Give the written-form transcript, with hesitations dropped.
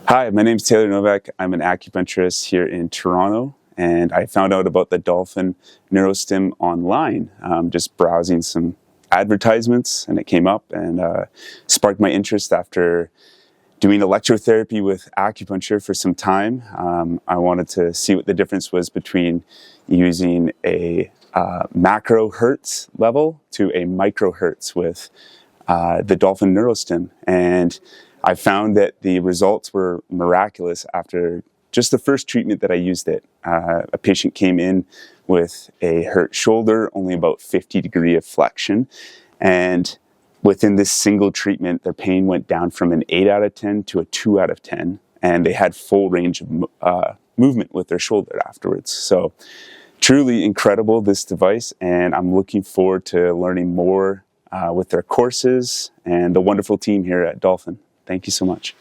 Hi, my name is Taylor Novak. I'm an acupuncturist here in Toronto, and I found out about the Dolphin Neurostim online, just browsing some advertisements, and it came up and sparked my interest after doing electrotherapy with acupuncture for some time. I wanted to see what the difference was between using a macro hertz level to a micro hertz with the Dolphin Neurostim, and I found that the results were miraculous after just the first treatment that I used it. A patient came in with a hurt shoulder, only about 50 degrees of flexion, and within this single treatment, their pain went down from an 8 out of 10 to a 2 out of 10, and they had full range of movement with their shoulder afterwards. So truly incredible, this device, and I'm looking forward to learning more with their courses and the wonderful team here at Dolphin. Thank you so much.